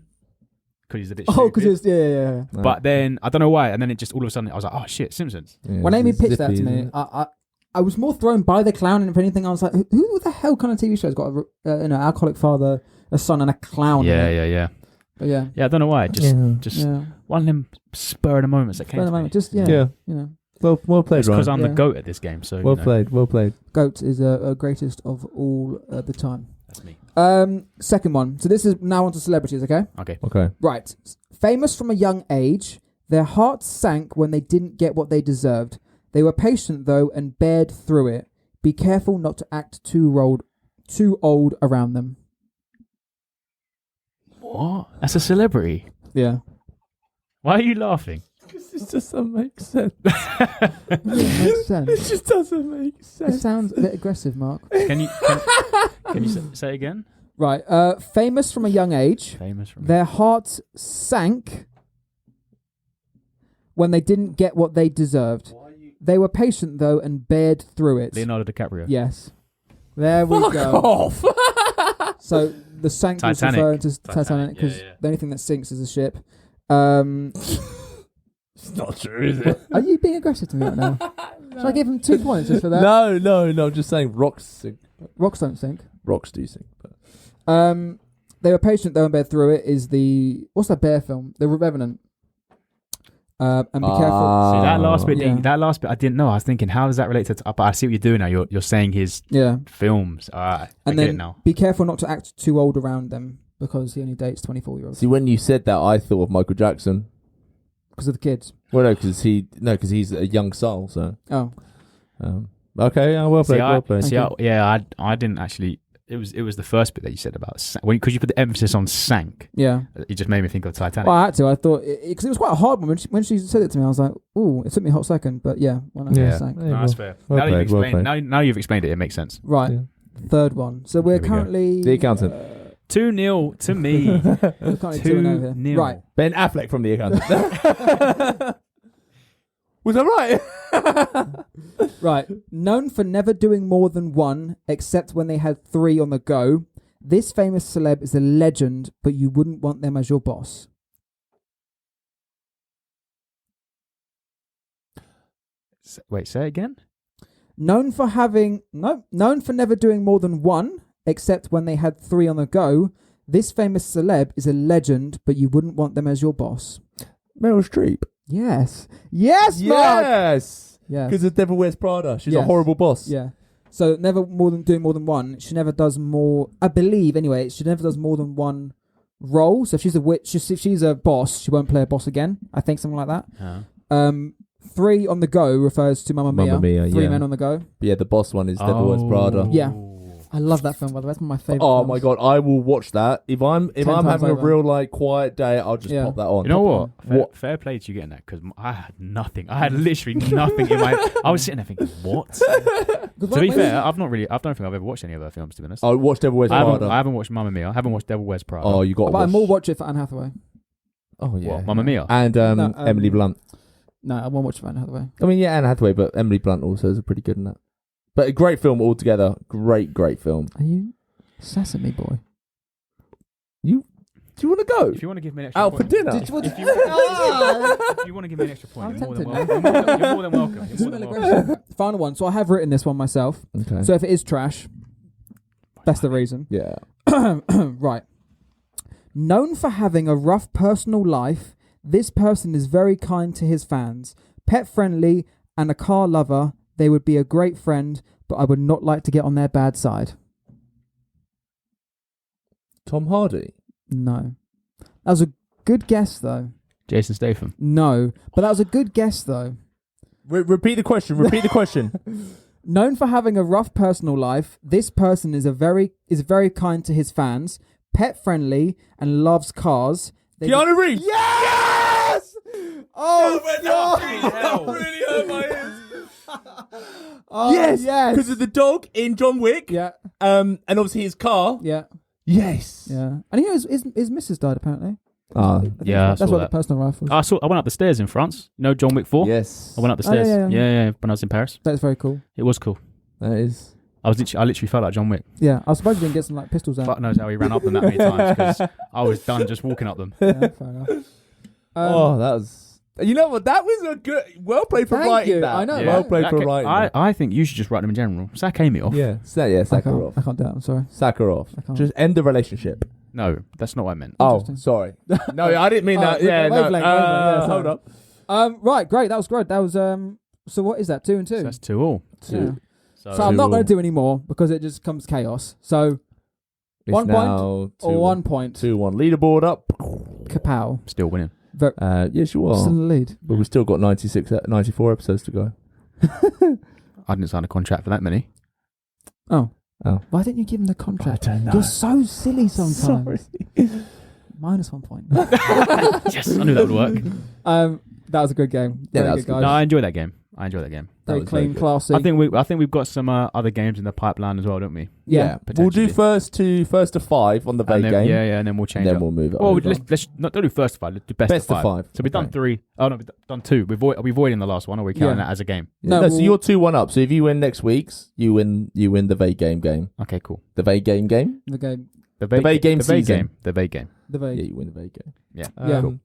because he's a bit.
Oh, because
stupid.
it's yeah.
No.
But then I don't know why, and then it just all of a sudden I was like, oh shit, Simpsons.
Yeah,
When Amy
it's
pitched that
zippy,
to me,
isn't it?
I was more thrown by the clown, and if anything, I was like, who the hell kind of TV show's got a alcoholic father, a son, and a clown? in it?
Yeah.
But yeah.
Yeah, I don't know why. Just
Yeah.
one of them spur of the moments that came
Spur of
to
the
me.
moment, just yeah.
Yeah.
You know,
Well played,
Because
Ryan.
I'm the
Yeah.
goat at this game, so
Well played.
GOAT is a greatest of all the time.
That's me.
Second one. So this is now onto celebrities, okay?
Okay.
Okay.
Right. Famous from a young age, their hearts sank when they didn't get what they deserved. They were patient though and bared through it. Be careful not to act too old around them.
What? That's a celebrity.
Yeah.
Why are you laughing?
Because it just doesn't make sense.
It makes sense.
It just doesn't make
It
sense.
sounds a bit aggressive, Mark.
Can you say it again?
Right. Famous from a young age,
Famous from
their hearts sank when they didn't get what they deserved. They were patient though and bared through it.
Leonardo DiCaprio.
Yes. There we
Fuck
go.
off.
So the sank was
Titanic.
referring to
Titanic,
Titanic because
yeah.
the only thing that sinks is a ship.
It's not true, is it?
Are you being aggressive to me right now? Should I give him 2 points just for that?
No. I'm just saying rocks sink.
Rocks don't sink.
Rocks do sink. But
They were patient though and bared through it is what's that bear film? The Revenant. And be careful.
See, that last bit,
Yeah.
I didn't know. I was thinking, how does that relate to? But I see what you're doing now. You're saying his
Yeah.
films. All right, I
And
get
then
it now.
be careful not to act too old around them because he only dates 24-year-olds.
see, when you said that, I thought of Michael Jackson.
Because of the kids.
Well, no, because he's a young soul. So,
Oh.
Okay, well played.
I didn't actually. It was the first bit that you said about because you put the emphasis on sank.
Yeah.
It just made me think of Titanic.
Well, I had to. I thought because it was quite a hard one when she said it to me. I was like, "Ooh!" It took me a hot second, but yeah, when I sank.
Yeah,
that's fair. Now you've explained it. It makes sense.
Right. Yeah. Third one. So we're currently
the accountant.
2-0 to me.
We're currently 2-0 here. Right.
Ben Affleck from the accountant. Was that right?
Right. Known for never doing more than one, except when they had 3 on the go. This famous celeb is a legend, but you wouldn't want them as your boss.
Wait, say it again?
Known for never doing more than one, except when they had 3 on the go. This famous celeb is a legend, but you wouldn't want them as your boss.
Meryl Streep.
Yes. Yes, Mark!
Yes! Because the Devil Wears Prada. She's a horrible boss.
Yeah. So never doing more than one. She never does more, I believe, anyway, she never does more than one role. So if she's a witch, if she's a boss, she won't play a boss again. I think something like that.
Uh-huh.
3 on the go refers to Mamma Mia. 3 men on the go.
Yeah, the boss one is Devil Wears Prada.
Yeah. I love that film, by the way. That's one of my favourite films.
My God, I will watch that. If I'm having a real quiet day, I'll just pop that on.
You know what? Fair play to you getting that, because I had nothing. I had literally nothing in my... I was sitting there thinking, what? To be fair, I don't think I've ever watched any of her films, to be honest.
I watched Devil Wears Prada.
I haven't watched Mamma Mia. I haven't watched Devil Wears Prada.
Oh, you got to watch.
I more watch it for Anne Hathaway.
Oh, yeah.
What, Mamma Mia?
And Emily Blunt.
No, I won't watch it for Anne Hathaway.
I mean, yeah, Anne Hathaway, but Emily Blunt also is pretty good in that. But a great film altogether. Great film.
Are you Sesame Boy?
Do you want to go?
If you want to give me an extra
out
point.
for dinner?
If you want to give me an extra point, you're more than welcome. You're more than welcome.
Final one. So I have written this one myself.
Okay.
So if it is trash, that's the reason.
Yeah.
Right. Known for having a rough personal life, this person is very kind to his fans, pet friendly, and a car lover. They would be a great friend, but I would not like to get on their bad side.
Tom Hardy?
No. That was a good guess, though.
Jason Statham?
No. But that was a good guess, though.
Repeat the question.
Known for having a rough personal life, this person is very kind to his fans, pet friendly, and loves cars.
Keanu Reeves!
Yes! Oh,
that really hurt my ears. Yes!
Yes!
Because of the dog in John Wick.
Yeah.
And obviously his car.
Yeah.
Yes.
Yeah. And his missus died, apparently.
Yeah,
that's what the personal life was.
I went up the stairs in France. You know John Wick 4?
Yes.
I went up the stairs.
Yeah,
when I was in Paris.
That's very cool.
It was cool.
That is.
I literally felt like John Wick.
Yeah, I was surprised you didn't get some pistols out.
Fuck knows how he ran up them that many times, because I was done just walking up them.
Yeah, fair enough.
That was... You know what? That was a good... Well played for writing that.
I know.
Yeah.
Well played for writing that.
I think you should just write them in general. Sack Amy off.
Yeah. Sack her off.
I can't do that. I'm sorry.
Sack her off. Just end the relationship.
No, that's not what I meant.
Oh, sorry. No, I didn't mean that. Yeah, no. Hold up.
Right, great. That was great. That was... So what is that? 2 and 2?
So that's 2-2.
Yeah. So I'm not going to do any more because it just comes chaos. So
it's
1 point or 1 point?
2-1. Leaderboard up.
Kapow.
Still winning.
Yes, you are.
Still in the lead.
But we've still got 94 episodes to go.
I didn't sign a contract for that many.
Oh. Why didn't you give him the contract?
I don't know.
You're so silly sometimes.
Sorry.
Minus 1 point.
Yes, I knew that would work.
That was a good game.
Yeah,
Very
that was
good, guys.
No, I enjoyed that game.
Very clean, classy.
I think we've got some other games in the pipeline as well, don't we?
Yeah.
We'll do first to 5 on the Vague game.
Yeah, and then we'll change.
And then we'll move it.
Well, let's not do first to 5. Let's do best of 5. So we've done 3. Oh no, we've done 2. Are we voiding the last one, or are we counting that as a game?
No, so you're 2-1 up. So if you win next week's, you win the Vague game.
Okay, cool.
The Vague game.
The game.
The Vague game season.
The Vague game.
Yeah, you win the Vague game.
Yeah.
Cool.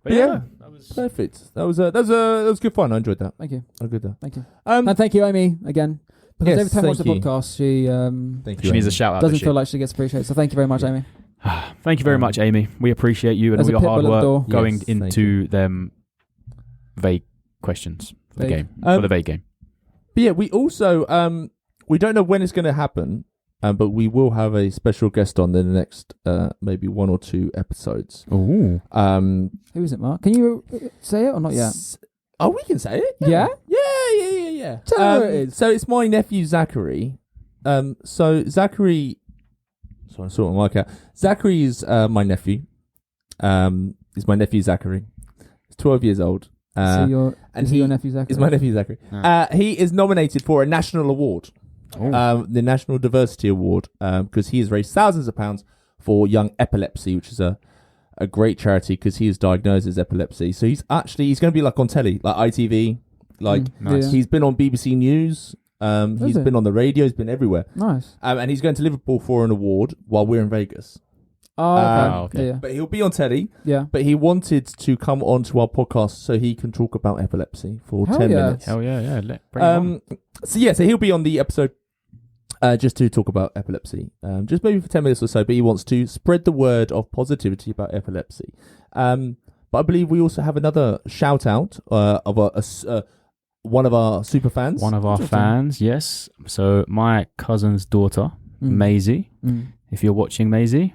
But yeah,
that was perfect. That was good fun. I enjoyed that.
Thank you.
Thank you.
And thank you, Amy, again. Because every time I watch the podcast,
she needs a shout out.
Doesn't feel like she gets appreciated. So thank you very much, Amy.
Thank you very much, Amy. We appreciate you and all your hard work going into them vague questions for the game. For the Vague game.
But yeah, we also we don't know when it's going to happen. But we will have a special guest on in the next maybe 1 or 2 episodes.
Ooh.
Who is it, Mark? Can you say it or not yet?
Oh, we can say it.
Yeah?
Yeah.
Tell me who it is.
So it's my nephew Zachary. So Zachary. So I'm sorting my mic out. Zachary is my nephew. Is my nephew Zachary. He's 12 years old.
Is he your nephew Zachary?
Is my nephew Zachary. He is nominated for a national award. The National Diversity Award, because he has raised thousands of pounds for young epilepsy, which is a great charity because he is diagnosed as epilepsy. So he's going to be like on telly, like ITV,
Nice.
He's been on BBC News. He's been on the radio. He's been everywhere.
Nice.
And he's going to Liverpool for an award while we're in Vegas.
Oh,
okay.
Yeah.
But he'll be on telly.
Yeah.
But he wanted to come onto our podcast so he can talk about epilepsy for
Hell
10
yeah.
minutes.
Hell yeah. Bring it on.
So he'll be on the episode just to talk about epilepsy, just maybe for 10 minutes or so, but he wants to spread the word of positivity about epilepsy. But I believe we also have another shout out of one of our super fans.
One of our fans, yes. So my cousin's daughter, Maisie. If you're watching, Maisie,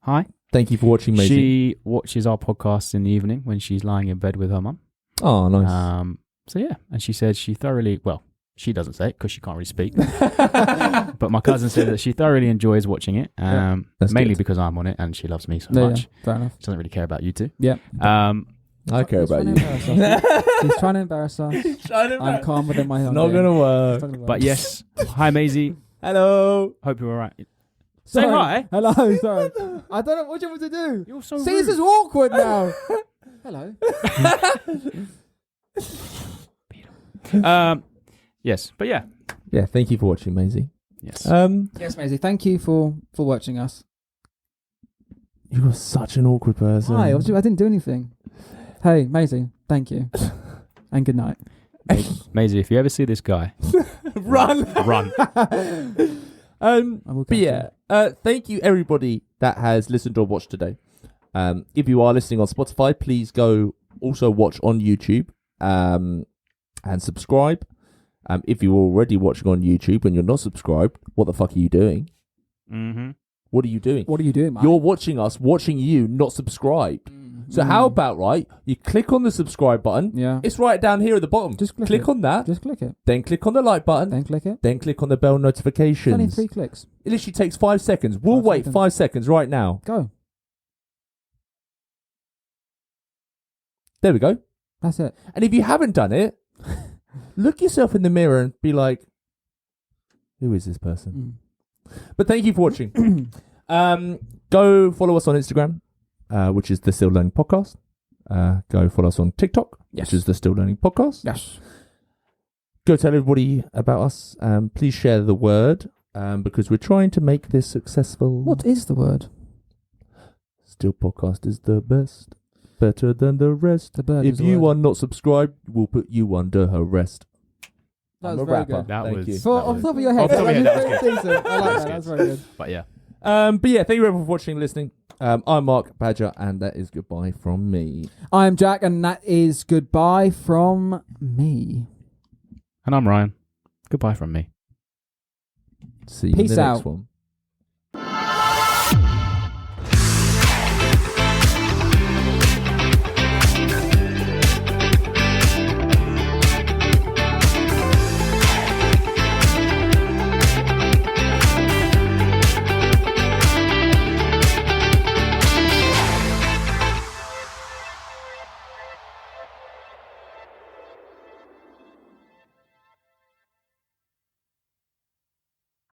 hi.
Thank you for watching, Maisie.
She watches our podcast in the evening when she's lying in bed with her mum.
Oh, nice.
So yeah, and she said she thoroughly, well, she doesn't say it because she can't really speak. But my cousin said that she thoroughly enjoys watching it, mainly because I'm on it and she loves me so much.
Yeah, fair enough.
She doesn't really care about you two.
Yeah.
I care about you.
He's trying to embarrass us. I'm calm within my own.
Not going to work.
But yes, hi Maisie.
Hello.
Hope you're all right.
Sorry.
Say hi.
Hello, sorry. I don't know what you want me to do.
You're so
See,
rude.
this is awkward now. Hello.
Yes, but yeah.
Yeah, thank you for watching, Maisie.
Yes.
Yes, Maisie, thank you for watching us.
You are such an awkward person.
Hi, I didn't do anything. Hey, Maisie, thank you. And good night.
Maisie, if you ever see this guy,
Run.
run.
But yeah, thank you everybody that has listened or watched today. If you are listening on Spotify, please go also watch on YouTube and subscribe. If you're already watching on YouTube and you're not subscribed, what the fuck are you doing?
Mm-hmm.
What are you doing?
What are you doing, man?
You're watching us, watching you, not subscribed. So how about, you click on the subscribe button.
Yeah.
It's right down here at the bottom.
Just click it.
on that.
Just click it.
Then click on the like button.
Then click it.
Then click on the bell notifications.
Only 3 clicks.
It literally takes 5 seconds. We'll wait 5 seconds right now.
Go.
There we go.
That's it.
And if you haven't done it, look yourself in the mirror and be like, who is this person? But thank you for watching. Go follow us on Instagram, which is the Still Learning Podcast. Go follow us on TikTok, which is the Still Learning Podcast.
Yes.
Go tell everybody about us. Please share the word because we're trying to make this successful.
What is the word?
Still Podcast is the best. Better than the rest.
The bird
if
is the
you
word.
are not subscribed, we'll put you under arrest.
That
I'm
was
a
very
rapper.
good.
That
Thank
was-
you.
Off the top of your head.
Off the top of your head, that was good.
Decent. I like that. That's very good.
But yeah.
But yeah, thank you everyone for watching and listening. I'm Mark Badger, and that is goodbye from me.
I'm Jack, and that is goodbye from me.
And I'm Ryan. Goodbye from me.
See you in
Peace
the next
out.
one.